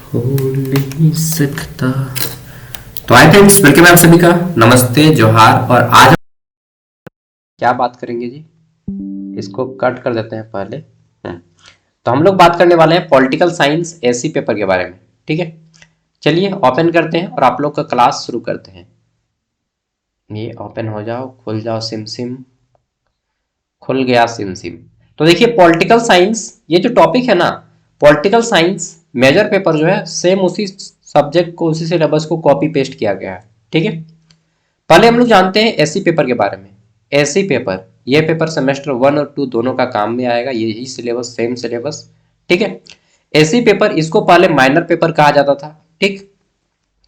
हो नहीं सकता। तो हाय फ्रेंड्स, वेलकम है आप सभी का। नमस्ते, जोहार। और आज हम क्या बात करेंगे जी? इसको कट कर देते हैं पहले। तो हम लोग बात करने वाले हैं पॉलिटिकल साइंस एसी पेपर के बारे में। ठीक है, चलिए ओपन करते हैं और आप लोग का क्लास शुरू करते हैं। ये ओपन हो जाओ, खुल जाओ, सिम सिम खुल गया, सिम सिम। तो देखिए पॉलिटिकल साइंस, ये जो टॉपिक है ना, पॉलिटिकल साइंस मेजर पेपर जो है सेम उसी सब्जेक्ट को, उसी सिलेबस को कॉपी पेस्ट किया गया है। ठीक है, पहले हम लोग जानते हैं एससी पेपर के बारे में। एससी पेपर, ये पेपर सेमेस्टर 1 और 2 दोनों का काम में आएगा, यही सिलेबस, सेम सिलेबस। ठीक है, एससी पेपर, इसको पहले माइनर पेपर कहा जाता था। ठीक,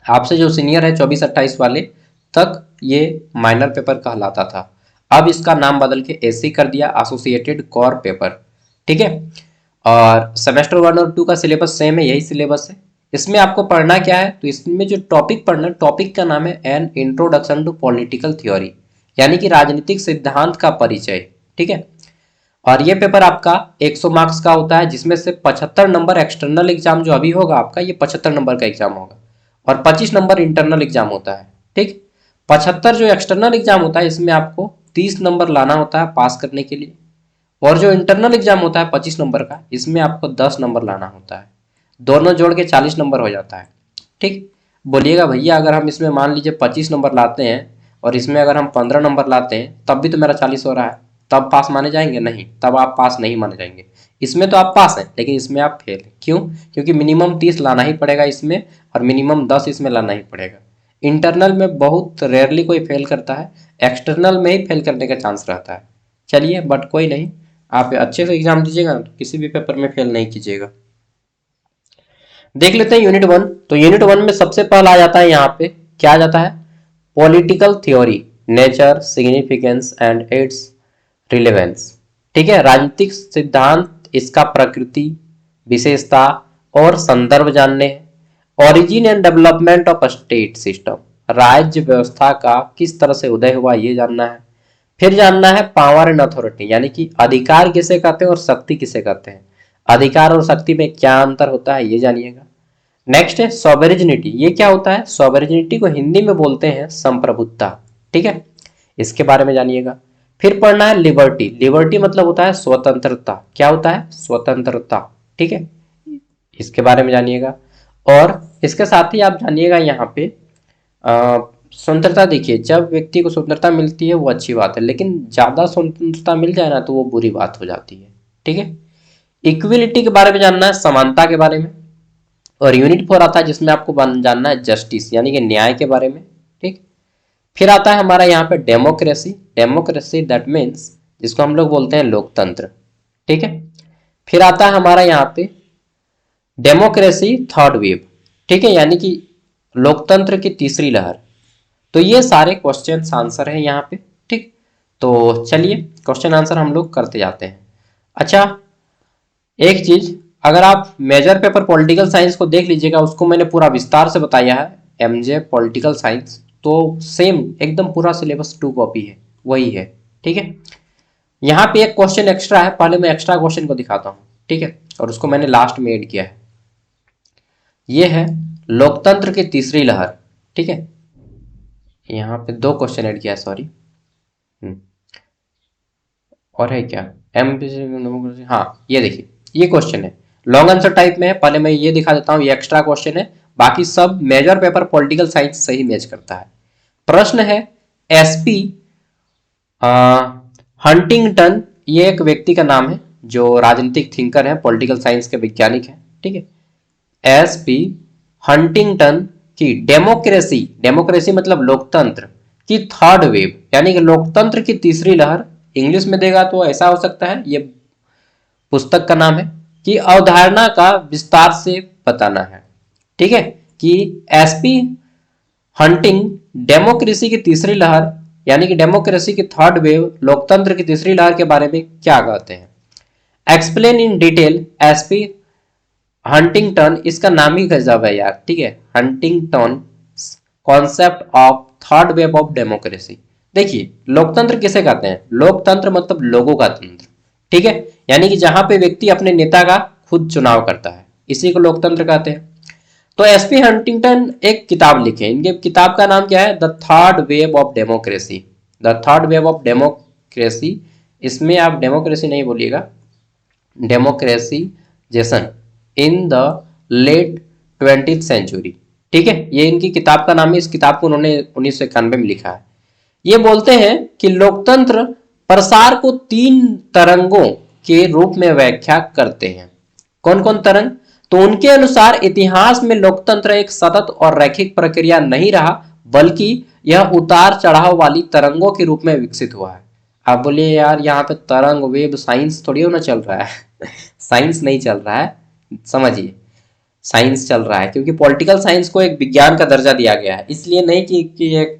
आपसे जो सीनियर है 24-28 वाले तक ये माइनर पेपर कहलाता था। अब इसका नाम बदल के एससी कर दिया, एसोसिएटेड कोर पेपर। ठीक है, और सेमेस्टर 1 और 2 का सिलेबस सेम है, यही सिलेबस है। इसमें आपको पढ़ना क्या है, तो इसमें जो टॉपिक पढ़ना, टॉपिक का नाम है an introduction to political theory, यानी कि राजनीतिक सिद्धांत का परिचय। ठीक है, और ये पेपर आपका 100 मार्क्स का होता है, जिसमें से 75 नंबर एक्सटर्नल एग्जाम जो अभी होगा आपका, ये 75 नंबर का एग्जाम होगा, और 25 नंबर इंटरनल एग्जाम होता है। ठीक, 75 जो एक्सटर्नल एग्जाम होता है, इसमें आपको 30 नंबर लाना होता है पास करने के लिए, और जो इंटरनल एग्जाम होता है 25 नंबर का, इसमें आपको 10 नंबर लाना होता है। दोनों जोड़ के 40 नंबर हो जाता है। ठीक, बोलिएगा भैया अगर हम इसमें मान लीजिए 25 नंबर लाते हैं और इसमें अगर हम 15 नंबर लाते हैं तब भी तो मेरा 40 हो रहा है, तब पास माने जाएंगे? नहीं, तब आप पास नहीं माने जाएंगे। इसमें तो आप पास हैं, लेकिन इसमें आप फेल। क्यों? क्योंकि मिनिमम 30 लाना ही पड़ेगा इसमें, और मिनिमम 10 इसमें लाना ही पड़ेगा। इंटरनल में बहुत रेयरली कोई फेल करता है, एक्सटर्नल में ही फेल करने का चांस रहता है। चलिए, बट कोई नहीं, आप अच्छे से एग्जाम दीजिएगा ना, तो किसी भी पेपर में फेल नहीं कीजिएगा। देख लेते हैं यूनिट 1। तो यूनिट 1 में सबसे पहला आ जाता है, यहाँ पे क्या आ जाता है? Political theory, nature, significance and it's relevance. ठीक है, राजनीतिक सिद्धांत, इसका प्रकृति, विशेषता और संदर्भ जानने हैं। Origin and development of state system, राज्य व्यवस्था का किस तरह से उदय हुआ ये जानना है। फिर जानना है पावर एंड अथॉरिटी, यानी कि अधिकार किसे कहते हैं और शक्ति किसे कहते हैं, अधिकार और शक्ति में क्या अंतर होता है ये जानिएगा। नेक्स्ट है सॉवरेनिटी, ये क्या होता है? सॉवरेनिटी को हिंदी में बोलते हैं संप्रभुता। ठीक है, इसके बारे में जानिएगा। फिर पढ़ना है लिबर्टी, लिबर्टी मतलब होता है स्वतंत्रता। क्या होता है? स्वतंत्रता। ठीक है, इसके बारे में जानिएगा। और इसके साथ ही आप जानिएगा यहाँ पे स्वतंत्रता। देखिए, जब व्यक्ति को स्वतंत्रता मिलती है वो अच्छी बात है, लेकिन ज्यादा स्वतंत्रता मिल जाए ना तो वो बुरी बात हो जाती है। ठीक है, इक्विलिटी के बारे में जानना है, समानता के बारे में। और यूनिट 4 आता है जिसमें आपको जानना है जस्टिस, यानी कि न्याय के बारे में। ठीक, फिर आता है हमारा यहाँ पे डेमोक्रेसी, डेमोक्रेसी दैट मीन्स जिसको हम लोग बोलते हैं लोकतंत्र। ठीक है, फिर आता है हमारा यहाँ पे डेमोक्रेसी थर्ड वेव। ठीक है, यानी कि लोकतंत्र की तीसरी लहर। तो ये सारे क्वेश्चन आंसर है यहाँ पे। ठीक, तो चलिए क्वेश्चन आंसर हम लोग करते जाते हैं। अच्छा, एक चीज, अगर आप मेजर पेपर पॉलिटिकल साइंस को देख लीजिएगा, उसको मैंने पूरा विस्तार से बताया है, एमजे पॉलिटिकल साइंस, तो सेम एकदम पूरा सिलेबस 2 कॉपी है, वही है। ठीक है, यहाँ पे एक क्वेश्चन एक्स्ट्रा है, पहले मैं एक्स्ट्रा क्वेश्चन को दिखाता हूँ। ठीक है, और उसको मैंने लास्ट में ऐड किया है। ये है लोकतंत्र की तीसरी लहर। ठीक है, यहाँ पे 2 क्वेश्चन ऐड किया है, सॉरी। और है क्या? एम, हाँ ये देखिए, ये क्वेश्चन है, लॉन्ग आंसर टाइप में है। पहले मैं ये दिखा देता हूँ, ये एक्स्ट्रा क्वेश्चन है, बाकी सब मेजर पेपर पॉलिटिकल साइंस से ही मैच करता है। प्रश्न है, एसपी हंटिंगटन, ये एक व्यक्ति का नाम है जो राजनीतिक थिंकर है, पॉलिटिकल साइंस के वैज्ञानिक है। ठीक है, एसपी हंटिंगटन की डेमोक्रेसी, डेमोक्रेसी मतलब लोकतंत्र की थर्ड वेव, यानी कि लोकतंत्र की तीसरी लहर, इंग्लिश में देगा तो ऐसा हो सकता है, ये पुस्तक का नाम है, कि अवधारणा का विस्तार से बताना है। ठीक है, कि एसपी हंटिंग डेमोक्रेसी की तीसरी लहर, यानी कि डेमोक्रेसी की थर्ड वेव, लोकतंत्र की तीसरी लहर के बारे में क्या कहते हैं। Explain in detail SP Huntington, इसका नाम ही गजब है यार। ठीक है, Huntington concept of third wave of democracy. देखिए, लोकतंत्र किसे कहते हैं? लोकतंत्र मतलब लोगों का तंत्र। ठीक है, यानी कि जहां पे व्यक्ति अपने नेता का खुद चुनाव करता है, इसी को लोकतंत्र कहते हैं। तो एसपी हंटिंगटन एक किताब लिखे, इनके किताब का नाम क्या है, the third wave of democracy, the third wave of democracy. इसमें आप डेमोक्रेसी नहीं बोलिएगा, democratization in the late 20th century. ठीक है, ये इनकी किताब का नाम है। इस किताब को उन्होंने 1991 में लिखा है। ये बोलते हैं कि लोकतंत्र प्रसार को 3 तरंगों के रूप में व्याख्या करते हैं। कौन कौन तरंग? तो उनके अनुसार इतिहास में लोकतंत्र एक सतत और रैखिक प्रक्रिया नहीं रहा, बल्कि यह उतार चढ़ाव वाली तरंगों के रूप में विकसित हुआ है। आप बोलिए यार यहाँ पे तरंग वेव साइंस थोड़ी होना चल रहा है साइंस नहीं चल रहा है, समझिए साइंस चल रहा है, क्योंकि पॉलिटिकल साइंस को एक विज्ञान का दर्जा दिया गया है। इसलिए नहीं कि एक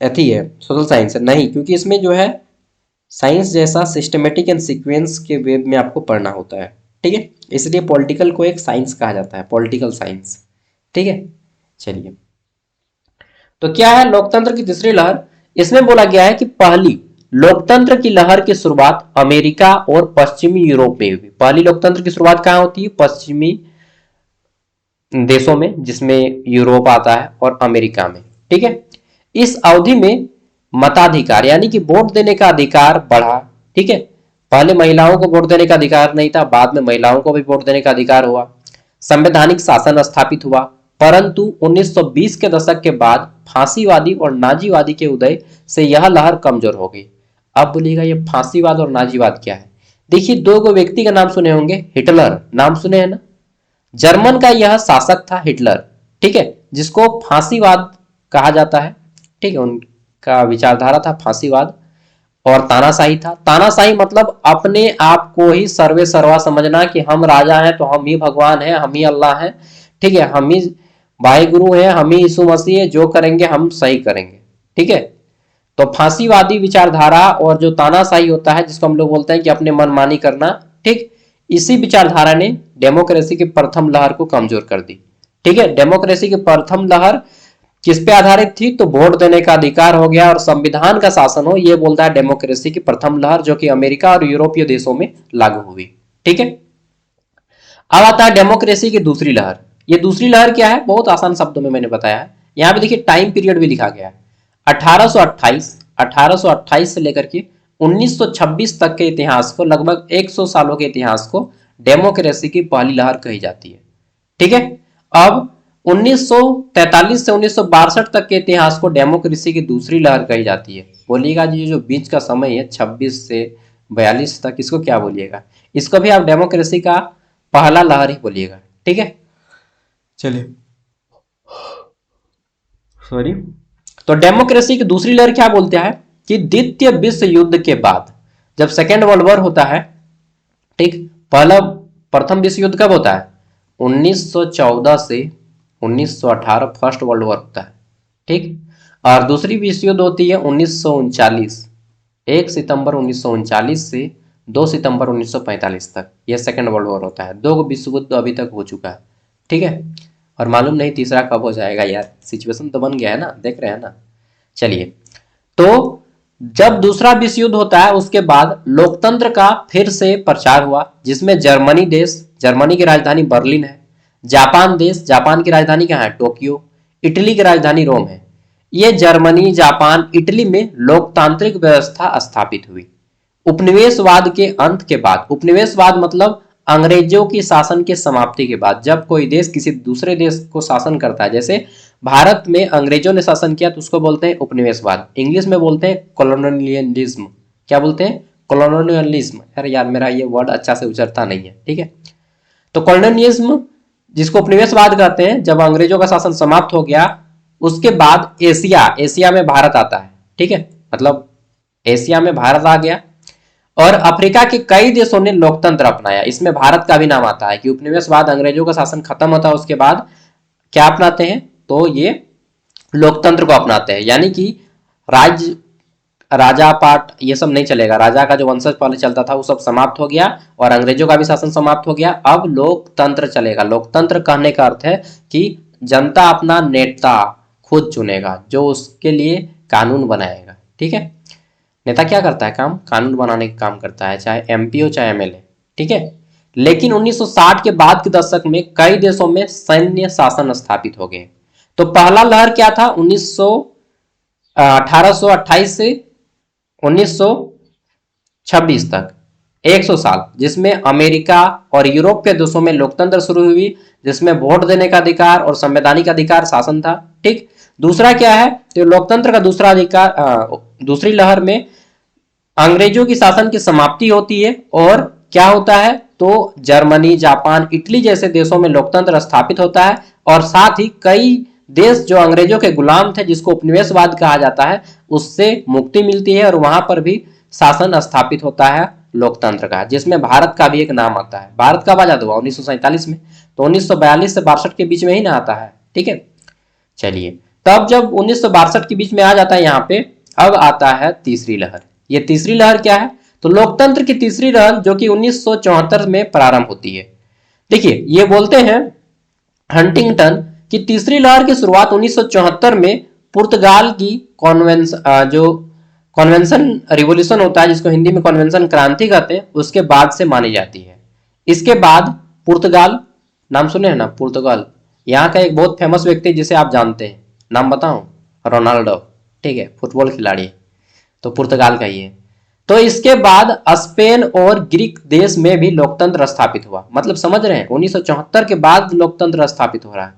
अथी है सोशल साइंस है, नहीं, क्योंकि इसमें जो है साइंस जैसा सिस्टमेटिक एंड सीक्वेंस के वेब में आपको पढ़ना होता है। ठीक है, इसलिए पॉलिटिकल को एक साइंस कहा जाता है, पॉलिटिकल साइंस। ठीक है, चलिए, तो क्या है लोकतंत्र की तीसरी लहर? इसमें बोला गया है कि पहली लोकतंत्र की लहर की शुरुआत अमेरिका और पश्चिमी यूरोप में हुई। पहली लोकतंत्र की शुरुआत कहां होती है? पश्चिमी देशों में, जिसमें यूरोप आता है, और अमेरिका में। ठीक है, इस अवधि में मताधिकार यानी कि वोट देने का अधिकार बढ़ा। ठीक है, पहले महिलाओं को वोट देने का अधिकार नहीं था, बाद में महिलाओं को भी वोट देने का अधिकार हुआ। संवैधानिक शासन स्थापित हुआ, परंतु 1920 के दशक के बाद फांसीवादी और नाजीवादी के उदय से यह लहर कमजोर हो गई। अब बोलिएगा ये फांसीवाद और नाजीवाद क्या है? देखिए, दो गो व्यक्ति का नाम सुने होंगे, हिटलर नाम सुने हैं ना, जर्मन का यह शासक था हिटलर। ठीक है, जिसको फांसीवाद कहा जाता है। ठीक है, उनका विचारधारा था फांसीवाद। और तानाशाही था। तानाशाही मतलब अपने आप को ही सर्वे सर्वा समझना कि हम राजा हैं तो हम ही भगवान हैं, हम ही अल्लाह हैं। ठीक है, हम ही वाहिगुरु हैं, हम ही यीशु मसीह है, जो करेंगे हम सही करेंगे। ठीक है, तो फांसीवादी विचारधारा और जो तानाशाही होता है, जिसको हम लोग बोलते हैं कि अपने मनमानी करना, ठीक, इसी विचारधारा ने डेमोक्रेसी की प्रथम लहर को कमजोर कर दी। ठीक है, डेमोक्रेसी की प्रथम लहर किस पे आधारित थी? तो वोट देने का अधिकार हो गया और संविधान का शासन हो, यह बोलता है डेमोक्रेसी की प्रथम लहर, जो कि अमेरिका और यूरोपीय देशों में लागू हुई। ठीक है, अब आता है डेमोक्रेसी की दूसरी लहर। ये दूसरी लहर क्या है? बहुत आसान शब्दों में मैंने बताया है। यहां पे देखिए टाइम पीरियड भी लिखा गया है, 1828 से लेकर के 1926 तक के इतिहास को, लगभग 100 सालों के इतिहास को डेमोक्रेसी की पहली लहर कही जाती है। ठीक है, अब 1943 से 1962 तक के इतिहास को डेमोक्रेसी की दूसरी लहर कही जाती है। बोलिएगा जी जो बीच का समय है 26 से 42 तक, इसको क्या बोलिएगा? इसको भी आप डेमोक्रेसी का पहला लहर ही बोलिएगा। ठीक है, चलिए, सॉरी। तो डेमोक्रेसी की दूसरी लहर क्या बोलते हैं कि द्वितीय विश्व युद्ध के बाद, जब सेकेंड वर्ल्ड वॉर होता है, ठीक, पहला प्रथम विश्व युद्ध कब होता है? 1914 से 1918 फर्स्ट वर्ल्ड वॉर होता है। ठीक, और दूसरी विश्व युद्ध होती है 1939, 1 सितंबर 1939 से 2 सितंबर 1945 तक, यह सेकेंड वर्ल्ड वॉर होता है। 2 विश्व युद्ध अभी तक हो चुका है। ठीक है, और मालूम नहीं तीसरा कब हो जाएगा यार, सिचुएशन तो बन गया है ना, देख रहे हैं ना। चलिए, तो जब दूसरा विश्व युद्ध होता है उसके बाद लोकतंत्र का फिर से प्रचार हुआ, जिसमें जर्मनी देश, जर्मनी की राजधानी बर्लिन है, जापान देश, जापान की राजधानी क्या है? टोक्यो, इटली की राजधानी रोम है। ये जर्मनी, जापान, इटली में लोकतांत्रिक व्यवस्था स्थापित हुई। उपनिवेशवाद के अंत के बाद, उपनिवेशवाद मतलब अंग्रेजों की शासन के समाप्ति के बाद, जब कोई देश किसी दूसरे देश को शासन करता है, जैसे भारत में अंग्रेजों ने शासन किया तो उसको बोलते हैं उपनिवेशवाद, इंग्लिश में बोलते हैं कॉलोनियलिज्म। क्या बोलते हैं? कॉलोनियलिज्म। यार मेरा ये वर्ड अच्छा से उचरता नहीं है। ठीक है, तो कॉलोनियलिज्म जिसको उपनिवेशवाद कहते हैं, जब अंग्रेजों का शासन समाप्त हो गया उसके बाद एशिया, एशिया में भारत आता है। ठीक है, मतलब एशिया में भारत आ गया और अफ्रीका के कई देशों ने लोकतंत्र अपनाया। इसमें भारत का भी नाम आता है कि उपनिवेशवाद, अंग्रेजों का शासन खत्म होता है उसके बाद क्या अपनाते हैं? तो ये लोकतंत्र को अपनाते हैं, यानी कि राजा पाट ये सब नहीं चलेगा। राजा का जो वंशज पहले चलता था वो सब समाप्त हो गया और अंग्रेजों का भी शासन समाप्त हो गया। अब लोकतंत्र चलेगा। लोकतंत्र कहने का अर्थ है कि जनता अपना नेता खुद चुनेगा, जो उसके लिए कानून बनाएगा। ठीक है, नेता क्या करता है? काम कानून बनाने का काम करता है, चाहे एमपी हो चाहे एमएलए। ठीक है, लेकिन 1960 के बाद के दशक में कई देशों में सैन्य शासन स्थापित हो गए। तो पहला लहर क्या था 1828 से 1926 तक 100 साल, जिसमें अमेरिका और यूरोप के देशों में लोकतंत्र शुरू हुई, जिसमें वोट देने का अधिकार और संवैधानिक अधिकार शासन था। ठीक, दूसरा क्या है, तो लोकतंत्र का दूसरा अधिकार, दूसरी लहर में अंग्रेजों की शासन की समाप्ति होती है और क्या होता है, तो जर्मनी, जापान, इटली जैसे देशों में लोकतंत्र स्थापित होता है और साथ ही कई देश जो अंग्रेजों के गुलाम थे, जिसको उपनिवेशवाद कहा जाता है, उससे मुक्ति मिलती है और वहां पर भी शासन स्थापित होता है लोकतंत्र का, जिसमें भारत का भी एक नाम आता है। भारत कब आजाद हुआ 1947 में, तो 1942 से 62 के बीच में ही ना आता है। ठीक है, चलिए, तब जब 1962 के बीच में आ जाता है यहाँ पे, अब आता है तीसरी लहर। ये तीसरी लहर क्या है, तो लोकतंत्र की तीसरी लहर जो कि 1974 में प्रारंभ होती है। देखिए, ये बोलते हैं हंटिंगटन की तीसरी लहर की शुरुआत 1974 में पुर्तगाल की कॉन्वेंशन रिवोल्यूशन होता है, जिसको हिंदी में कॉन्वेंशन क्रांति कहते हैं, उसके बाद से मानी जाती है। इसके बाद पुर्तगाल, नाम सुने हैं ना, पुर्तगाल, यहाँ का एक बहुत फेमस व्यक्ति जिसे आप जानते हैं, नाम बताऊं, रोनाल्डो। ठीक है, फुटबॉल खिलाड़ी, तो पुर्तगाल का ही है। तो इसके बाद स्पेन और ग्रीक देश में भी लोकतंत्र स्थापित हुआ। मतलब समझ रहे हैं, 1974 के बाद लोकतंत्र स्थापित हो रहा है।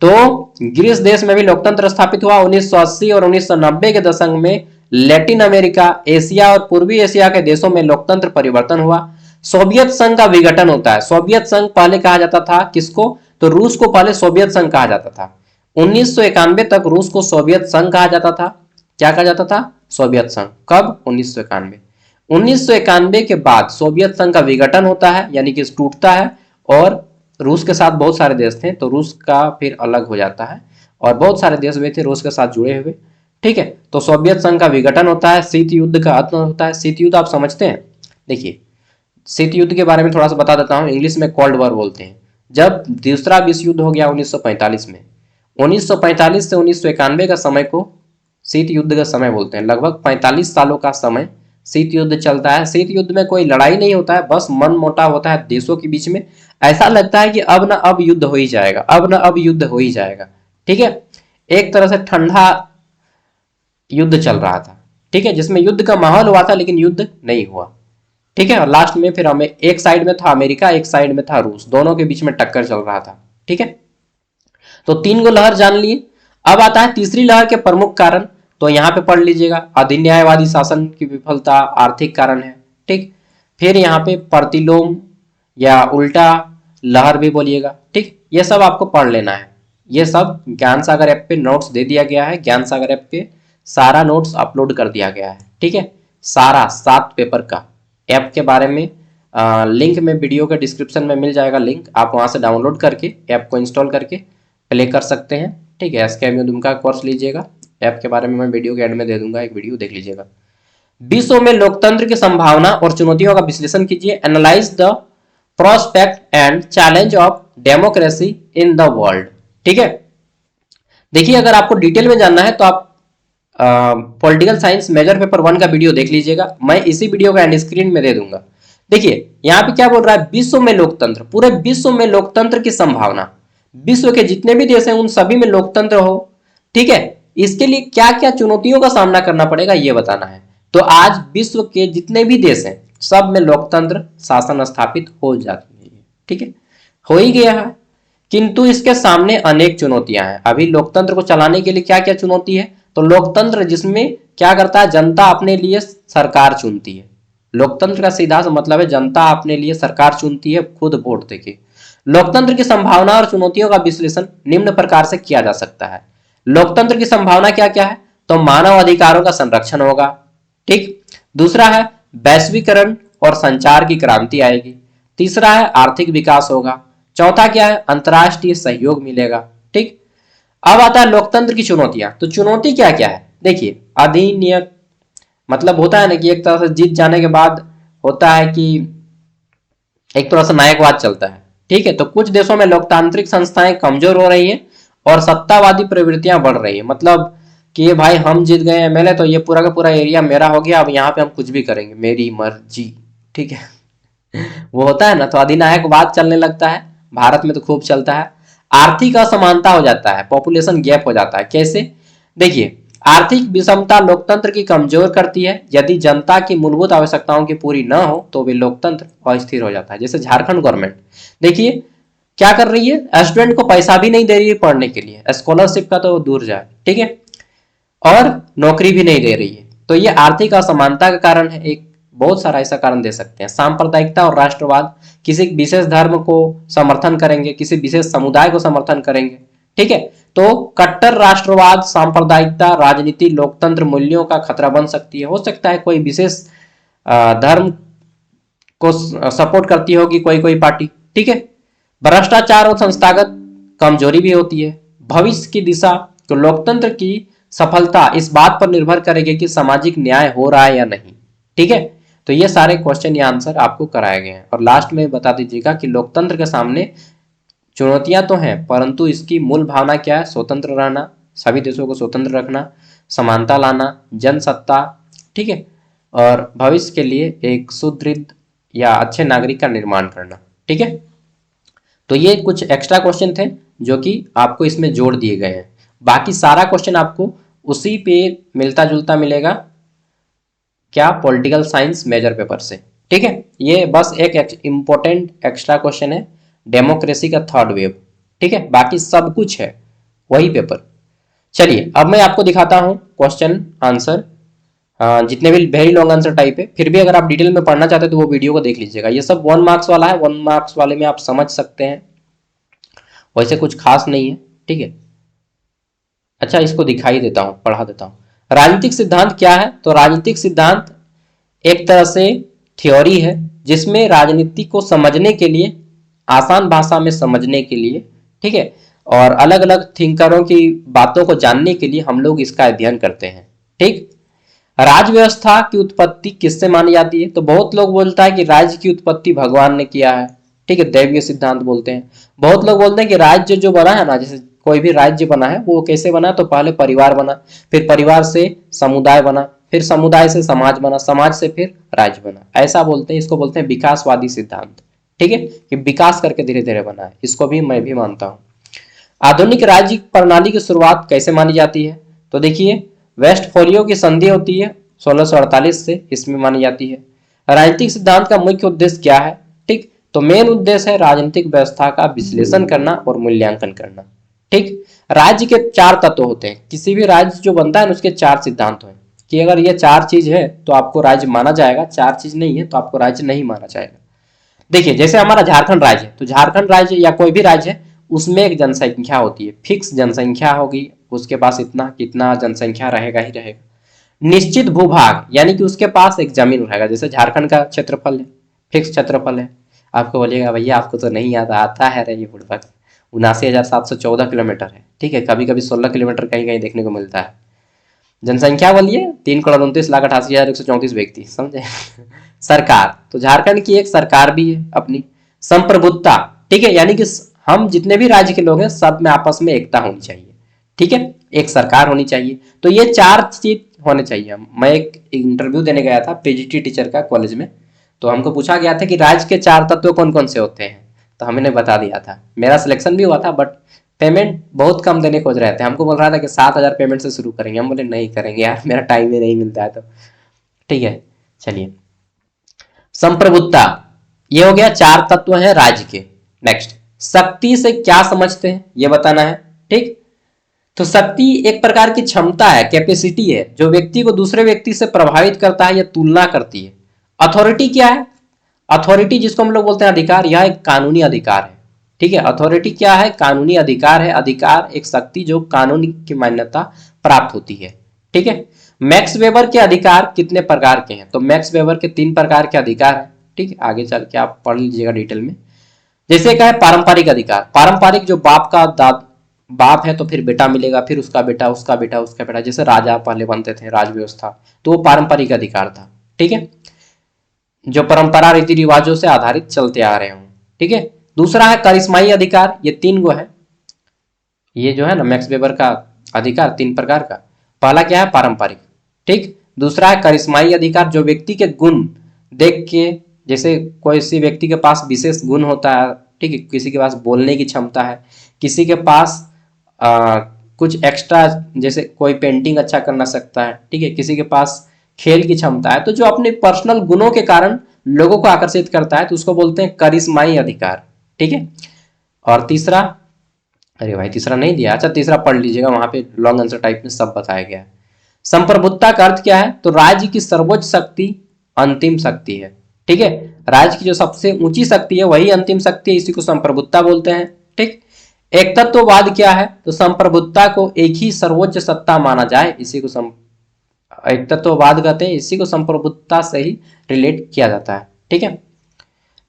तो ग्रीस देश में भी लोकतंत्र स्थापित हुआ। 1980 और 1990 के दशक में लैटिन अमेरिका, एशिया और पूर्वी एशिया के देशों में लोकतंत्र परिवर्तन हुआ। सोवियत संघ का विघटन होता है। सोवियत संघ पहले कहा जाता था किसको, तो रूस को पहले सोवियत संघ कहा जाता था। 1991 तक रूस को सोवियत संघ कहा जाता था। क्या कहा जाता था, सोवियत संघ। कब, 1991। 1991 के बाद सोवियत संघ का विघटन होता है, यानी कि टूटता है, और रूस के साथ बहुत सारे देश थे, तो रूस का फिर अलग हो जाता है और बहुत सारे देश वे थे रूस के साथ जुड़े हुए। ठीक है, तो सोवियत संघ का विघटन होता है, शीत युद्ध का अंत होता है। शीत युद्ध आप समझते हैं, देखिए शीत युद्ध के बारे में थोड़ा सा बता देता हूं। इंग्लिश में कोल्ड वॉर बोलते हैं। जब दूसरा विश्व युद्ध हो गया 1945 में, 1945 से 1991 का समय को शीत युद्ध का समय बोलते हैं। लगभग 45 सालों का समय शीत युद्ध चलता है। शीत युद्ध में कोई लड़ाई नहीं होता है, बस मन मोटाव होता है देशों के बीच में। ऐसा लगता है कि अब ना अब युद्ध हो ही जाएगा, अब ना अब युद्ध हो ही जाएगा। ठीक है, एक तरह से ठंडा युद्ध चल रहा था। ठीक है, जिसमें युद्ध का माहौल हुआ था लेकिन युद्ध नहीं हुआ। ठीक है, और लास्ट में फिर हमें एक साइड में था अमेरिका, एक साइड में था रूस, दोनों के बीच में टक्कर चल रहा था। ठीक है, तो 3 गो लहर जान लिए। अब आता है तीसरी लहर के प्रमुख कारण, तो यहाँ पे पढ़ लीजिएगा। अधिन्यायवादी शासन की विफलता आर्थिक कारण है। ठीक, फिर यहाँ पे प्रतिलोम या उल्टा लहर भी बोलिएगा। ठीक, ये सब आपको पढ़ लेना है। ये सब ज्ञान सागर ऐप पे नोट्स दे दिया गया है। ज्ञान सागर ऐप पे सारा नोट्स अपलोड कर दिया गया है। ठीक है, सारा 7 पेपर का ऐप के बारे में लिंक में वीडियो के डिस्क्रिप्शन में मिल जाएगा लिंक। आप वहां से डाउनलोड करके ऐप को इंस्टॉल करके प्ले कर सकते हैं। ठीक है, SKMU का कोर्स लीजिएगा। ऐप के बारे में मैं वीडियो के एंड में दे दूंगा, एक वीडियो देख लीजिएगा। विश्व में लोकतंत्र की संभावना और चुनौतियों का विश्लेषण कीजिए। Analyse the prospect and challenge of democracy in the world. ठीक है, देखिए अगर आपको डिटेल में जानना है तो आप पॉलिटिकल साइंस मेजर पेपर 1 का वीडियो देख लीजिएगा। मैं इसी वीडियो का एंड स्क्रीन में दे दूंगा। देखिए यहाँ पे क्या बोल रहा है, विश्व में लोकतंत्र, पूरे विश्व में लोकतंत्र की संभावना, विश्व के जितने भी देश हैं उन सभी में लोकतंत्र हो। ठीक है, इसके लिए क्या क्या चुनौतियों का सामना करना पड़ेगा ये बताना है। तो आज विश्व के जितने भी देश हैं सब में लोकतंत्र शासन स्थापित हो जाती है। ठीक है, हो ही गया है, किंतु इसके सामने अनेक चुनौतियां हैं। अभी लोकतंत्र को चलाने के लिए क्या क्या चुनौती है, तो लोकतंत्र जिसमें क्या करता है, जनता अपने लिए सरकार चुनती है। लोकतंत्र का सीधा सा मतलब है जनता अपने लिए सरकार चुनती है, खुद वोट देके। लोकतंत्र की संभावना और चुनौतियों का विश्लेषण निम्न प्रकार से किया जा सकता है। लोकतंत्र की संभावना क्या क्या है, तो मानव अधिकारों का संरक्षण होगा। ठीक, दूसरा है वैश्वीकरण और संचार की क्रांति आएगी। तीसरा है आर्थिक विकास होगा। चौथा क्या है, अंतर्राष्ट्रीय सहयोग मिलेगा। ठीक, अब आता है लोकतंत्र की चुनौतियां। तो चुनौती क्या क्या है, देखिए अधिनियम, मतलब होता है ना कि एक तरह से जीत जाने के बाद होता है कि एक तरह से नायकवाद चलता है। ठीक है, तो कुछ देशों में लोकतांत्रिक संस्थाएं कमजोर हो रही हैं और सत्तावादी प्रवृत्तियां बढ़ रही है। मतलब कि भाई हम जीत गए MLA तो ये पूरा का पूरा एरिया मेरा हो गया, अब यहाँ पे हम कुछ भी करेंगे, मेरी मर्जी। ठीक है, वो होता है ना, तो अधिनायकवाद चलने लगता है, भारत में तो खूब चलता है। आर्थिक असमानता हो जाता है, पॉपुलेशन गैप हो जाता है। कैसे? देखिए, आर्थिक विषमता लोकतंत्र की कमजोर करती है। यदि जनता की मूलभूत आवश्यकताओं की पूरी न हो तो वे लोकतंत्र अस्थिर हो जाता है। जैसे झारखंड गवर्नमेंट देखिए क्या कर रही है, स्टूडेंट को पैसा भी नहीं दे रही है पढ़ने के लिए, स्कॉलरशिप का तो दूर जाए, ठीक है, और नौकरी भी नहीं दे रही है। तो ये आर्थिक असमानता का कारण है। एक बहुत सारा ऐसा कारण दे सकते हैं। सांप्रदायिकता और राष्ट्रवाद, किसी विशेष धर्म को समर्थन करेंगे, किसी विशेष समुदाय को समर्थन करेंगे, ठीक है। तो कट्टर राष्ट्रवाद, सांप्रदायिकता, राजनीति, लोकतंत्र मूल्यों का खतरा बन सकती है। हो सकता है कोई विशेष धर्म को सपोर्ट करती होगी कोई कोई पार्टी, ठीक है। भ्रष्टाचार और संस्थागत कमजोरी भी होती है। भविष्य की दिशा, तो लोकतंत्र की सफलता इस बात पर निर्भर करेगी कि सामाजिक न्याय हो रहा है या नहीं, ठीक है। तो ये सारे क्वेश्चन या आंसर आपको कराए गए हैं। और लास्ट में बता दीजिएगा कि लोकतंत्र के सामने चुनौतियां तो हैं, परंतु इसकी मूल भावना क्या है? स्वतंत्र रहना, सभी देशों को स्वतंत्र रखना, समानता लाना, जनसत्ता, ठीक है, और भविष्य के लिए एक सुदृढ़ या अच्छे नागरिक का निर्माण करना, ठीक है। तो ये कुछ एक्स्ट्रा क्वेश्चन थे जो कि आपको इसमें जोड़ दिए गए हैं। बाकी सारा क्वेश्चन आपको उसी पे मिलता जुलता मिलेगा, क्या? पॉलिटिकल साइंस मेजर पेपर से, ठीक है। ये बस एक इंपॉर्टेंट एक्स्ट्रा क्वेश्चन है, डेमोक्रेसी का थर्ड वेव, ठीक है। बाकी सब कुछ है वही पेपर। चलिए अब मैं आपको दिखाता हूं क्वेश्चन आंसर, जितने भी वेरी लॉन्ग आंसर टाइप है। फिर भी अगर आप डिटेल में पढ़ना चाहते हैं तो वो वीडियो को देख लीजिएगा। ये सब 1 मार्क्स वाला है, 1 मार्क्स वाले में आप समझ सकते हैं, वैसे कुछ खास नहीं है, ठीक है। अच्छा, इसको दिखाई देता हूं, पढ़ा देता हूं। राजनीतिक सिद्धांत क्या है? तो राजनीतिक सिद्धांत एक तरह से थ्योरी है जिसमें राजनीति को समझने के लिए, आसान भाषा में समझने के लिए, ठीक है, और अलग अलग थिंकरों की बातों को जानने के लिए हम लोग इसका अध्ययन करते हैं, ठीक। राज्य व्यवस्था की उत्पत्ति किससे मानी जाती है? तो बहुत लोग बोलता है कि राज्य की उत्पत्ति भगवान ने किया है, ठीक है, दैवीय सिद्धांत बोलते हैं। बहुत लोग बोलते हैं कि राज्य जो बना है ना, जैसे कोई भी राज्य बना है वो कैसे बना? तो पहले परिवार बना, फिर परिवार से समुदाय बना, फिर समुदाय से समाज बना, समाज से फिर राज्य बना, ऐसा बोलते हैं। इसको बोलते हैं विकासवादी सिद्धांत, ठीक है, कि विकास करके धीरे धीरे बना है। इसको भी मैं भी मानता हूं। आधुनिक राज्य प्रणाली की शुरुआत कैसे मानी जाती है? तो देखिए, वेस्टफोलियो की संधि होती है 1648 से, इसमें मानी जाती है। राजनीतिक सिद्धांत का मुख्य उद्देश्य क्या है? ठीक, तो मेन उद्देश्य है राजनीतिक व्यवस्था का विश्लेषण करना और मूल्यांकन करना, ठीक। राज्य के 4 तत्व होते हैं। किसी भी राज्य जो बनता है ना, उसके 4 सिद्धांत हैं कि अगर ये 4 चीज है तो आपको राज्य माना जाएगा, 4 चीज नहीं है तो आपको राज्य नहीं माना जाएगा। देखिए, जैसे हमारा झारखंड राज्य है, तो झारखंड राज्य या कोई भी राज्य है, उसमें एक जनसंख्या होती है, फिक्स जनसंख्या होगी, उसके पास इतना कितना जनसंख्या रहेगा ही रहेगा। निश्चित भूभाग, यानी कि उसके पास एक जमीन रहेगा। जैसे झारखंड का क्षेत्रफल है, फिक्स क्षेत्रफल है। आपको बोलिएगा भैया आपको तो नहीं आता, आता है रे ये बुड़बक, 79,714 किलोमीटर है, ठीक है। कभी कभी 16 किलोमीटर कहीं कहीं देखने को मिलता है। जनसंख्या बोलिए 3,29,88,134 व्यक्ति, समझे। सरकार, तो झारखंड की एक सरकार भी है अपनी। संप्रभुता, ठीक है, यानी कि हम जितने भी राज्य के लोग हैं सब में आपस में एकता होनी चाहिए, ठीक है, एक सरकार होनी चाहिए। तो ये 4 चीज होने चाहिए। मैं एक इंटरव्यू देने गया था पीजीटी टीचर का कॉलेज में, तो हमको पूछा गया था कि राज्य के 4 तत्व कौन कौन से होते हैं, तो हमने बता दिया था। मेरा सिलेक्शन भी हुआ था, बट पेमेंट बहुत कम देने खोज रहे थे। हमको बोल रहा था कि 7,000 पेमेंट से शुरू करेंगे। हम बोले नहीं करेंगे यार, मेरा टाइम ही नहीं मिलता है, तो ठीक है। चलिए, संप्रभुता, ये हो गया 4 तत्व हैं राज्य के। नेक्स्ट, शक्ति से क्या समझते हैं ये बताना है, ठीक। तो शक्ति एक प्रकार की क्षमता है, कैपेसिटी है, जो व्यक्ति को दूसरे व्यक्ति से प्रभावित करता है या तुलना करती है। अथॉरिटी क्या है? अथॉरिटी जिसको हम लोग बोलते हैं अधिकार, यह एक कानूनी अधिकार है, ठीक है। अथॉरिटी क्या है? कानूनी अधिकार है। अधिकार एक शक्ति जो कानून की मान्यता प्राप्त होती है, ठीक है। मैक्स वेबर के अधिकार कितने प्रकार के हैं? तो मैक्स वेबर के 3 प्रकार के अधिकार हैं, ठीक है। आगे चल के आप पढ़ लीजिएगा डिटेल में। जैसे क्या है? पारंपरिक अधिकार। पारंपरिक, जो बाप का बाप है तो फिर बेटा मिलेगा, फिर उसका बेटा, उसका बेटा, उसका बेटा, जैसे राजा पहले बनते थे, राज व्यवस्था, तो वो पारंपरिक अधिकार था, ठीक है, जो परंपरा रीति रिवाजों से आधारित चलते आ रहे हों, ठीक है। दूसरा है करिश्माई अधिकार, ये 3 गो है। ये जो है ना मैक्स वेबर का अधिकार 3 प्रकार का। पहला क्या है? पारंपरिक, ठीक। दूसरा है करिश्माई अधिकार, जो व्यक्ति के गुण देख के जैसे किसी व्यक्ति के पास विशेष गुण होता है, ठीक है, किसी के पास बोलने की क्षमता है, किसी के पास कुछ एक्स्ट्रा, जैसे कोई पेंटिंग अच्छा करना सकता है, ठीक है, किसी के पास खेल की क्षमता है, तो जो अपने पर्सनल गुणों के कारण लोगों को आकर्षित करता है तो उसको बोलते हैं करिश्माई अधिकार, ठीक है। और तीसरा, अरे भाई तीसरा नहीं दिया, अच्छा तीसरा पढ़ लीजिएगा, वहां पे लॉन्ग आंसर टाइप में सब बताया गया है। संप्रभुता का अर्थ क्या है, तो राज्य की सर्वोच्च शक्ति अंतिम शक्ति है, ठीक है, राज्य की जो सबसे ऊंची शक्ति है वही अंतिम शक्ति है, इसी को संप्रभुता बोलते हैं, ठीक। एक तत्ववाद क्या है, तो संप्रभुता को एक ही सर्वोच्च सत्ता माना जाए, इसी को एक तत्ववाद कहते हैं, इसी को संप्रभुता से ही रिलेट किया जाता है, ठीक है।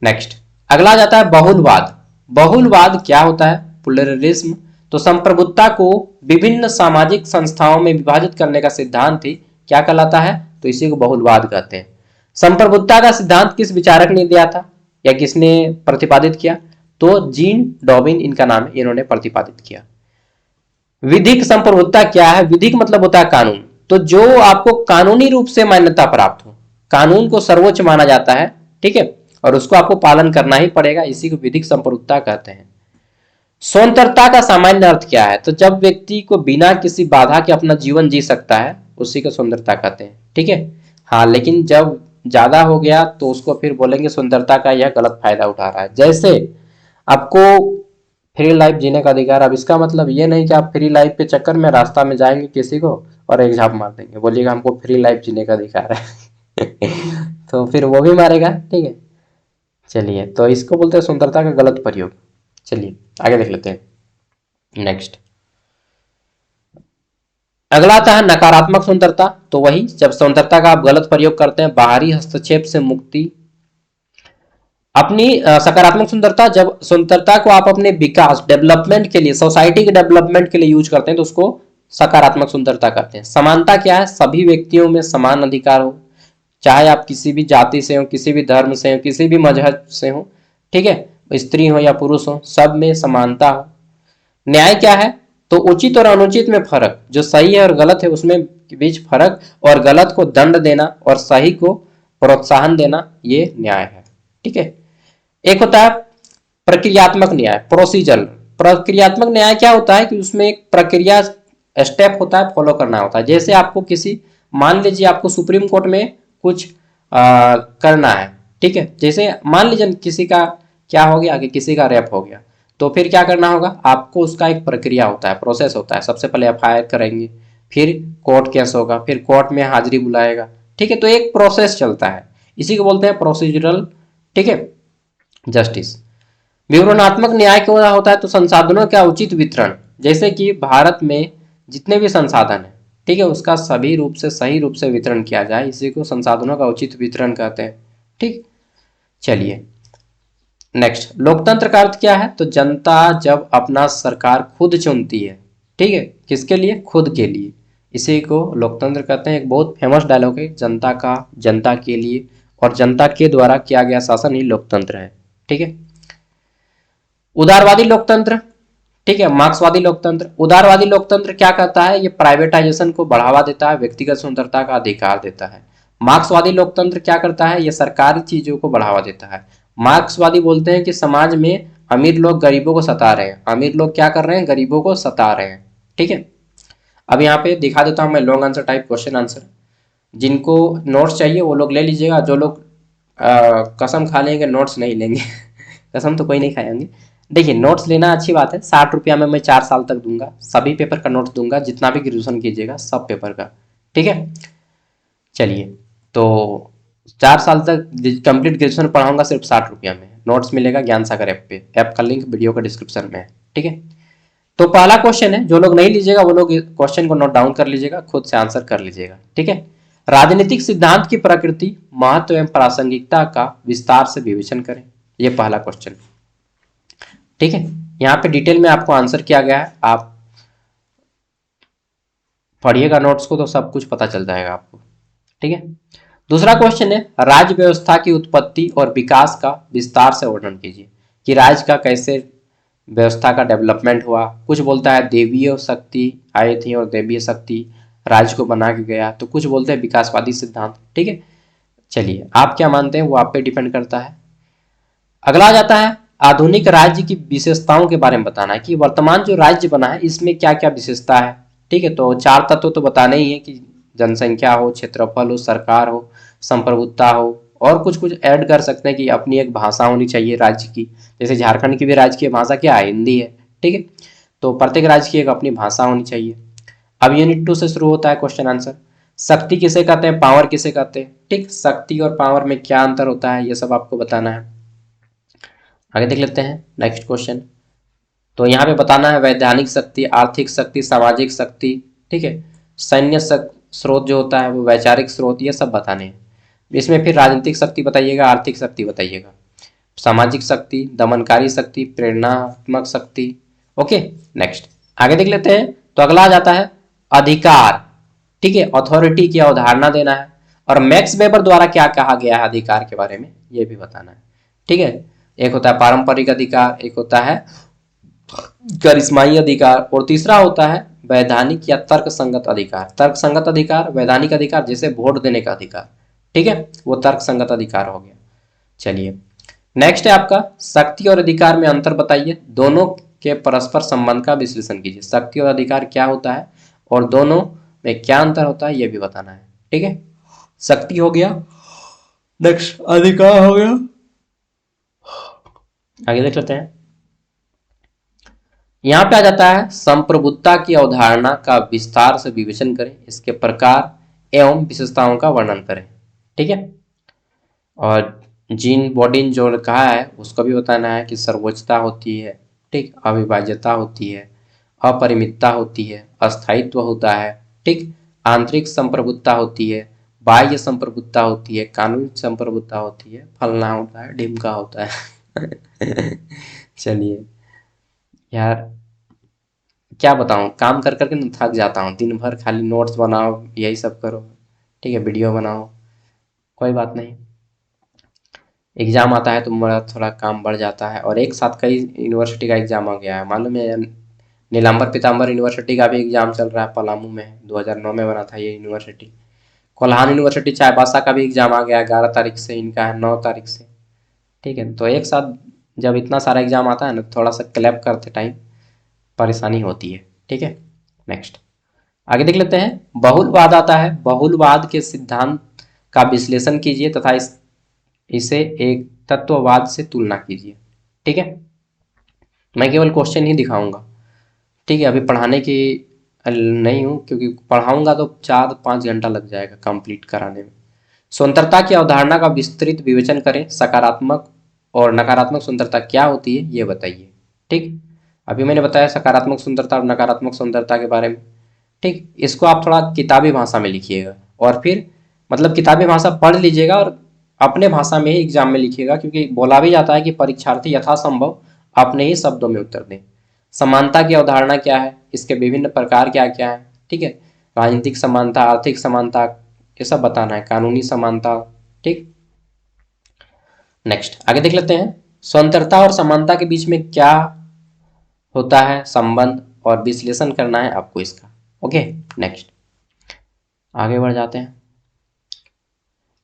नेक्स्ट अगला जाता है बहुलवाद। बहुलवाद क्या होता है, प्लुरलिज्म। तो संप्रभुता को विभिन्न सामाजिक संस्थाओं में विभाजित करने का सिद्धांत ही क्या कहलाता है, तो इसी को बहुलवाद कहते हैं। संप्रभुता का सिद्धांत किस विचारक ने दिया था या किसने प्रतिपादित किया, तो जीन डॉबिन इनका नाम है, इन्होंने प्रतिपादित किया। विधिक संप्रभुता क्या है, विधिक मतलब होता है कानून, तो जो आपको कानूनी रूप से मान्यता प्राप्त हो, कानून को सर्वोच्च माना जाता है, ठीक है, और उसको आपको पालन करना ही पड़ेगा, इसी को विधिक संप्रभुता कहते हैं। स्वतंत्रता का सामान्य अर्थ क्या है, तो जब व्यक्ति को बिना किसी बाधा के अपना जीवन जी सकता है उसी को स्वतंत्रता कहते हैं, ठीक है। हाँ, लेकिन जब ज्यादा हो गया तो उसको फिर बोलेंगे स्वतंत्रता का यह गलत फायदा उठा रहा है। जैसे आपको फ्री लाइफ जीने का अधिकार, अब इसका मतलब ये नहीं कि आप फ्री लाइफ के चक्कर में रास्ता में जाएंगे किसी को और एक झाप मार देंगे, बोलिएगा हमको फ्री लाइफ जीने का अधिकार है तो फिर वो भी मारेगा, ठीक है। चलिए, तो इसको बोलते हैं स्वतंत्रता का गलत प्रयोग। चलिए आगे देख लेते हैं। नेक्स्ट अगला आता है नकारात्मक स्वतंत्रता। तो वही, जब स्वतंत्रता का आप गलत प्रयोग करते हैं, बाहरी हस्तक्षेप से मुक्ति। अपनी सकारात्मक स्वतंत्रता, जब स्वतंत्रता को आप अपने विकास डेवलपमेंट के लिए, सोसाइटी के डेवलपमेंट के लिए यूज करते हैं तो उसको सकारात्मक स्वतंत्रता कहते हैं। समानता क्या है, सभी व्यक्तियों में समान अधिकार हो, चाहे आप किसी भी जाति से हो, किसी भी धर्म से हो, किसी भी मजहब से हो, ठीक है, स्त्री हो या पुरुष हो, सब में समानता हो। न्याय क्या है, तो उचित और अनुचित में फर्क, जो सही है और गलत है उसमें बीच फर्क, और गलत को दंड देना और सही को प्रोत्साहन देना, ये न्याय है, ठीक है। एक होता है प्रक्रियात्मक न्याय, प्रोसीजर। प्रक्रियात्मक न्याय क्या होता है कि उसमें एक प्रक्रिया स्टेप होता है, फॉलो करना होता है। जैसे आपको किसी, मान लीजिए आपको सुप्रीम कोर्ट में कुछ करना है, ठीक है, जैसे मान लीजिए किसी का क्या हो गया कि किसी का रेप हो गया, तो फिर क्या करना होगा आपको, उसका एक प्रक्रिया होता है, प्रोसेस होता है। सबसे पहले एफआईआर करेंगे, फिर कोर्ट केस होगा, फिर कोर्ट में हाजिरी बुलाएगा, ठीक है, तो एक प्रोसेस चलता है, इसी को बोलते हैं प्रोसीजरल, ठीक है, जस्टिस। विवरणात्मक न्याय क्या होता है, तो संसाधनों का उचित वितरण। जैसे कि भारत में जितने भी संसाधन है, ठीक है, उसका सभी रूप से सही रूप से वितरण किया जाए, इसी को संसाधनों का उचित वितरण कहते हैं, ठीक। चलिए नेक्स्ट, लोकतंत्र का अर्थ क्या है, तो जनता जब अपना सरकार खुद चुनती है, ठीक है, किसके लिए, खुद के लिए, इसी को लोकतंत्र कहते हैं। एक बहुत फेमस डायलॉग है, जनता का जनता के लिए और जनता के द्वारा किया गया शासन ही लोकतंत्र है, ठीक है। उदारवादी लोकतंत्र, ठीक है, मार्क्सवादी लोकतंत्र। उदारवादी लोकतंत्र क्या करता है, ये प्राइवेटाइजेशन को बढ़ावा देता है, व्यक्तिगत स्वतंत्रता का अधिकार देता है। मार्क्सवादी लोकतंत्र क्या करता है, ये सरकारी चीजों को बढ़ावा देता है। मार्क्सवादी बोलते हैं कि समाज में अमीर लोग गरीबों को सता रहे हैं, अमीर लोग क्या कर रहे हैं, गरीबों को सता रहे हैं, ठीक है। अब यहाँ पे दिखा देता हूं मैं long answer type question answer, जिनको नोट्स चाहिए वो लोग ले लीजिएगा, जो लोग कसम खा लेंगे नोट्स नहीं लेंगे कसम तो कोई नहीं खाएंगे। देखिए, नोट्स लेना अच्छी बात है, 60 रुपया में मैं 4 साल तक दूंगा, सभी पेपर का नोट्स दूंगा, जितना भी ग्रेजुएशन कीजिएगा सब पेपर का, ठीक है। चलिए, तो 4 साल तक कंप्लीट ग्रेजुएशन पढ़ाऊंगा सिर्फ 60 रुपया में, नोट्स मिलेगा ज्ञान सागर ऐप पे, ऐप का लिंक वीडियो का डिस्क्रिप्शन में है, ठीक है। तो पहला क्वेश्चन है, जो लोग नहीं लीजिएगा वो लोग क्वेश्चन को नोट डाउन कर लीजिएगा, खुद से आंसर कर लीजिएगा, ठीक है। राजनीतिक सिद्धांत की प्रकृति, महत्व एवं प्रासंगिकता का विस्तार से विवेचन करें, ये पहला क्वेश्चन, ठीक है। यहाँ पे डिटेल में आपको आंसर किया गया है, आप पढ़िएगा नोट्स को तो सब कुछ पता चल जाएगा आपको, ठीक है। दूसरा क्वेश्चन है, राज्य व्यवस्था की उत्पत्ति और विकास का विस्तार से वर्णन कीजिए, कि राज्य का कैसे व्यवस्था का डेवलपमेंट हुआ। कुछ बोलता है देवीय शक्ति आई थी और देवीय शक्ति राज्य को बना के गया, तो कुछ बोलते हैं विकासवादी सिद्धांत, ठीक है। चलिए आप क्या मानते हैं वो आप पे डिपेंड करता है। अगला आ जाता है आधुनिक राज्य की विशेषताओं के बारे में बताना है कि वर्तमान जो राज्य बना है इसमें क्या क्या विशेषता है। ठीक है, तो चार तत्व तो बताने ही है कि जनसंख्या हो, क्षेत्रफल हो, सरकार हो, संप्रभुता हो, और कुछ कुछ ऐड कर सकते हैं कि अपनी एक भाषा होनी चाहिए राज्य की। जैसे झारखंड की भी राजकीय भाषा क्या है? हिंदी है। ठीक है, तो प्रत्येक राज्य की एक अपनी भाषा होनी चाहिए। अब यूनिट 2 से शुरू होता है क्वेश्चन आंसर। शक्ति किसे कहते हैं, पावर किसे कहते हैं? ठीक, शक्ति और पावर में क्या अंतर होता है ये सब आपको बताना है। आगे देख लेते हैं नेक्स्ट क्वेश्चन। तो यहाँ पे बताना है वैधानिक शक्ति, आर्थिक शक्ति, सामाजिक शक्ति। ठीक है, सैन्य स्रोत जो होता है वो, वैचारिक स्रोत, ये सब बताने हैं। इसमें फिर राजनीतिक शक्ति बताइएगा, आर्थिक शक्ति बताइएगा, सामाजिक शक्ति, दमनकारी शक्ति, प्रेरणात्मक शक्ति। ओके, नेक्स्ट आगे देख लेते हैं। तो अगला आ जाता है अधिकार। ठीक है, अथॉरिटी की अवधारणा देना है, और मैक्स वेबर द्वारा क्या कहा गया है अधिकार के बारे में ये भी बताना है। ठीक है, एक होता है पारंपरिक अधिकार, एक होता है करिश्माई अधिकार, और तीसरा होता है वैधानिक या तर्क संगत अधिकार। तर्क संगत अधिकार, वैधानिक अधिकार, जैसे वोट देने का अधिकार। ठीक है, वो तर्क संगत अधिकार हो गया। चलिए नेक्स्ट है आपका शक्ति और अधिकार में अंतर बताइए, दोनों के परस्पर संबंध का विश्लेषण कीजिए। शक्ति और अधिकार क्या होता है और दोनों में क्या अंतर होता है ये भी बताना है। ठीक है, शक्ति हो गया, नेक्स्ट अधिकार हो गया। आगे देख लेते हैं। यहाँ पे आ जाता है संप्रभुता की अवधारणा का विस्तार से विवेचन करें, इसके प्रकार एवं विशेषताओं का वर्णन करें। ठीक है, और जीन बॉडीन जो कहा है उसको भी बताना है कि सर्वोच्चता होती है, ठीक, अविभाज्यता होती है, अपरिमितता होती है, अस्थायित्व होता है, ठीक, आंतरिक संप्रभुता होती है, बाह्य संप्रभुता होती है, कानूनी संप्रभुता होती है, फलना होता है, ढिमका होता है। चलिए यार क्या बताऊं, काम कर करके ना थक जाता हूँ, दिन भर खाली नोट्स बनाओ यही सब करो। ठीक है, वीडियो बनाओ, कोई बात नहीं। एग्जाम आता है तो मेरा थोड़ा काम बढ़ जाता है, और एक साथ कई यूनिवर्सिटी का एग्जाम आ गया है मालूम है। नीलांबर पीताम्बर यूनिवर्सिटी का भी एग्जाम चल रहा है, पलामू में, 2009 में बना था ये यूनिवर्सिटी। कोल्हान यूनिवर्सिटी चाईबासा का भी एग्जाम आ गया, 11 तारीख से, इनका है 9 तारीख से। ठीक है, तो एक साथ जब इतना सारा एग्जाम आता है ना, थोड़ा सा क्लैप करते टाइम परेशानी होती है। ठीक है, नेक्स्ट आगे देख लेते हैं। बहुलवाद आता है, बहुलवाद के सिद्धांत का विश्लेषण कीजिए तथा इसे एक तत्ववाद से तुलना कीजिए। ठीक है, मैं केवल क्वेश्चन ही दिखाऊंगा। ठीक है, अभी पढ़ाने की नहीं हूँ, क्योंकि पढ़ाऊंगा तो 4-5 घंटा लग जाएगा कंप्लीट कराने में। स्वतंत्रता की अवधारणा का विस्तृत विवेचन करें, सकारात्मक और नकारात्मक स्वतंत्रता क्या होती है ये बताइए। ठीक, अभी मैंने बताया सकारात्मक स्वतंत्रता और नकारात्मक स्वतंत्रता के बारे में। ठीक, इसको आप थोड़ा किताबी भाषा में लिखिएगा, और फिर मतलब किताबी भाषा पढ़ लीजिएगा और अपने भाषा में ही एग्जाम में लिखिएगा, क्योंकि बोला भी जाता है कि परीक्षार्थी यथासंभव अपने ही शब्दों में उत्तर दें। समानता की अवधारणा क्या है, इसके विभिन्न प्रकार क्या क्या है। ठीक है, राजनीतिक समानता, आर्थिक समानता, ये सब बताना है, कानूनी समानता। ठीक, नेक्स्ट आगे देख लेते हैं। स्वतंत्रता और समानता के बीच में क्या होता है संबंध, और विश्लेषण करना है आपको इसका। ओके, नेक्स्ट आगे बढ़ जाते हैं।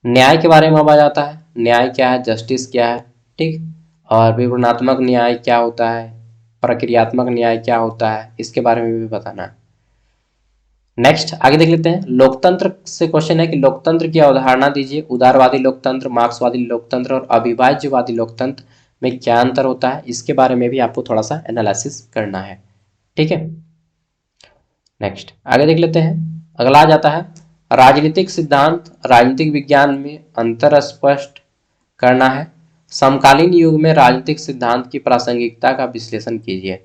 न्याय के बारे में अब आ जाता है, न्याय क्या है, जस्टिस क्या है। ठीक, और विवरणात्मक न्याय क्या होता है, प्रक्रियात्मक न्याय क्या होता है, इसके बारे में भी बताना है। नेक्स्ट आगे देख लेते हैं। लोकतंत्र से क्वेश्चन है कि लोकतंत्र की अवधारणा दीजिए, उदारवादी लोकतंत्र, मार्क्सवादी लोकतंत्र और अविभाज्यवादी लोकतंत्र में क्या अंतर होता है, इसके बारे में भी आपको थोड़ा सा एनालिसिस करना है। ठीक है, नेक्स्ट आगे देख लेते हैं। अगला आ जाता है राजनीतिक सिद्धांत, राजनीतिक विज्ञान में अंतर स्पष्ट करना है। समकालीन युग में राजनीतिक सिद्धांत की प्रासंगिकता का विश्लेषण कीजिए।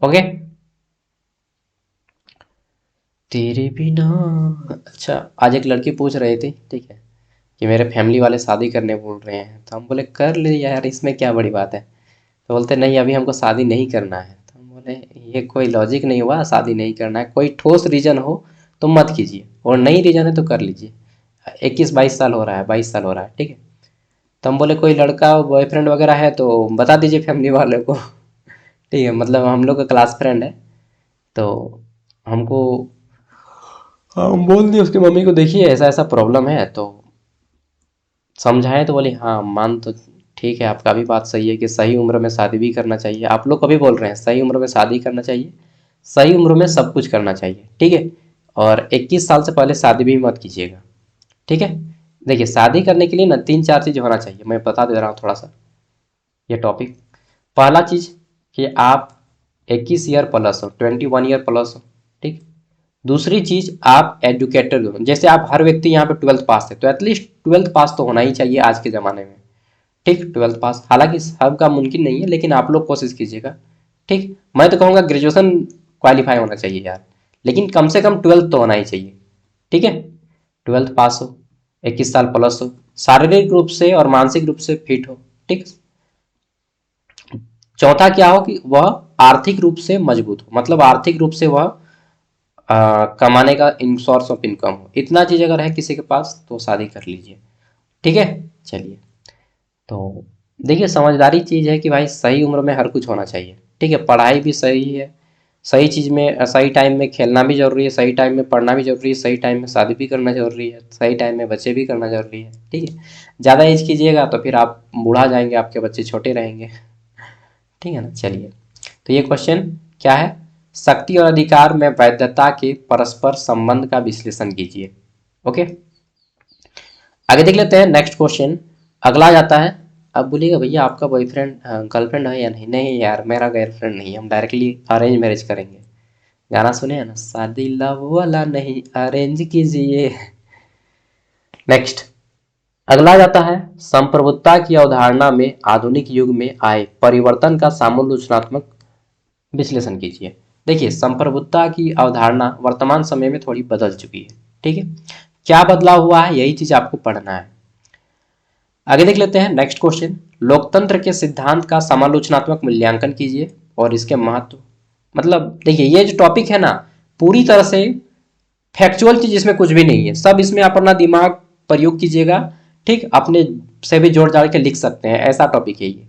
ओके, तेरे बिना। अच्छा, आज एक लड़की पूछ रही थी, ठीक है, कि मेरे फैमिली वाले शादी करने बोल रहे हैं, तो हम बोले कर ले यार, इसमें क्या बड़ी बात है। तो बोलते नहीं अभी हमको शादी नहीं करना है। तो हम बोले ये कोई लॉजिक नहीं हुआ, शादी नहीं करना है, कोई ठोस रीजन हो तो मत कीजिए, और नहीं रीजन है तो कर लीजिए। 21-22 साल हो रहा है, 22 साल हो रहा है। ठीक है, तो हम बोले कोई लड़का बॉयफ्रेंड वगैरह है तो बता दीजिए फैमिली वाले को। ठीक है, मतलब हम लोग का क्लास फ्रेंड है, तो हमको हम बोल दिए उसकी मम्मी को, देखिए ऐसा ऐसा प्रॉब्लम है, तो समझाएं तो बोले हाँ मान तो ठीक है, आपका भी बात सही है कि सही उम्र में शादी भी करना चाहिए। आप लोग कभी बोल रहे हैं सही उम्र में शादी करना चाहिए, सही उम्र में सब कुछ करना चाहिए, ठीक है। और 21 साल से पहले शादी भी मत कीजिएगा, ठीक है। देखिए शादी करने के लिए ना 3-4 चीज़ होना चाहिए, मैं बता दे रहा हूँ थोड़ा सा ये टॉपिक। पहला चीज़ कि आप 21 ईयर प्लस हो, 21 ईयर प्लस हो, ठीक। दूसरी चीज़ आप एजुकेटेड हो, जैसे आप हर व्यक्ति यहाँ पे 12th पास है तो एटलीस्ट 12th पास तो होना ही चाहिए आज के ज़माने में, ठीक। 12th पास हालांकि सबका मुमकिन नहीं है, लेकिन आप लोग कोशिश कीजिएगा, ठीक। मैं तो कहूँगा ग्रेजुएशन क्वालिफाई होना चाहिए यार, लेकिन कम से कम 12th तो होना ही चाहिए, ठीक है। 12th पास हो, 21 साल प्लस हो, शारीरिक रूप से और मानसिक रूप से फिट हो, ठीक। चौथा क्या हो कि वह आर्थिक रूप से मजबूत हो, मतलब आर्थिक रूप से वह कमाने का इन सोर्स ऑफ इनकम हो। इतना चीज़ अगर है किसी के पास तो शादी कर लीजिए, ठीक है। चलिए, तो देखिए समझदारी चीज़ है कि भाई सही उम्र में हर कुछ होना चाहिए, ठीक है। पढ़ाई भी सही है, सही चीज़ में सही टाइम में खेलना भी जरूरी है, सही टाइम में पढ़ना भी जरूरी है, सही टाइम में शादी भी करना जरूरी है, सही टाइम में बच्चे भी करना जरूरी है, ठीक है। ज़्यादा एज कीजिएगा तो फिर आप बूढ़ा जाएंगे, आपके बच्चे छोटे रहेंगे, ठीक है ना। चलिए, तो ये क्वेश्चन क्या है, शक्ति और अधिकार में वैधता के परस्पर संबंध का विश्लेषण कीजिए। ओके, आगे देख लेते हैं नेक्स्ट क्वेश्चन। अगला जाता है, अब बोलिएगा भैया आपका बॉयफ्रेंड गर्लफ्रेंड है या नहीं, नहीं यार मेरा गर्लफ्रेंड नहीं है, हम डायरेक्टली अरेंज मैरिज करेंगे। गाना सुने हैं ना, शादी लव वाला नहीं अरेंज कीजिए। नेक्स्ट, अगला जाता है, संप्रभुता की अवधारणा में आधुनिक युग में आए परिवर्तन का समालोचनात्मक विश्लेषण कीजिए। देखिए संप्रभुता की अवधारणा वर्तमान समय में थोड़ी बदल चुकी है, ठीक है। क्या बदलाव हुआ है यही चीज आपको पढ़ना है। आगे देख लेते हैं नेक्स्ट क्वेश्चन, लोकतंत्र के सिद्धांत का समालोचनात्मक मूल्यांकन कीजिए और इसके महत्व। मतलब देखिए ये जो टॉपिक है ना, पूरी तरह से फैक्चुअल चीज इसमें कुछ भी नहीं है, सब इसमें आप अपना दिमाग प्रयोग कीजिएगा, ठीक। अपने से भी जोड़ जाड़ के लिख सकते हैं, ऐसा टॉपिक है ये,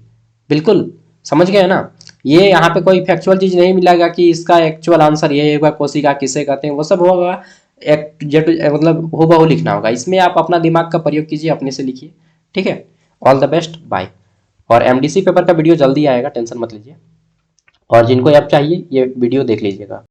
बिल्कुल समझ गए ना। ये यहाँ पे कोई फैक्चुअल चीज नहीं मिलेगा कि इसका एक्चुअल आंसर ये होगा, कोशिका किसे कहते हैं, वो सब होगा एक जेट, मतलब हूबहू लिखना होगा। इसमें आप अपना दिमाग का प्रयोग कीजिए, अपने से लिखिए, ठीक है। All the best, bye. और एमडीसी पेपर का वीडियो जल्दी आएगा, टेंशन मत लीजिए। और जिनको ऐप चाहिए ये वीडियो देख लीजिएगा।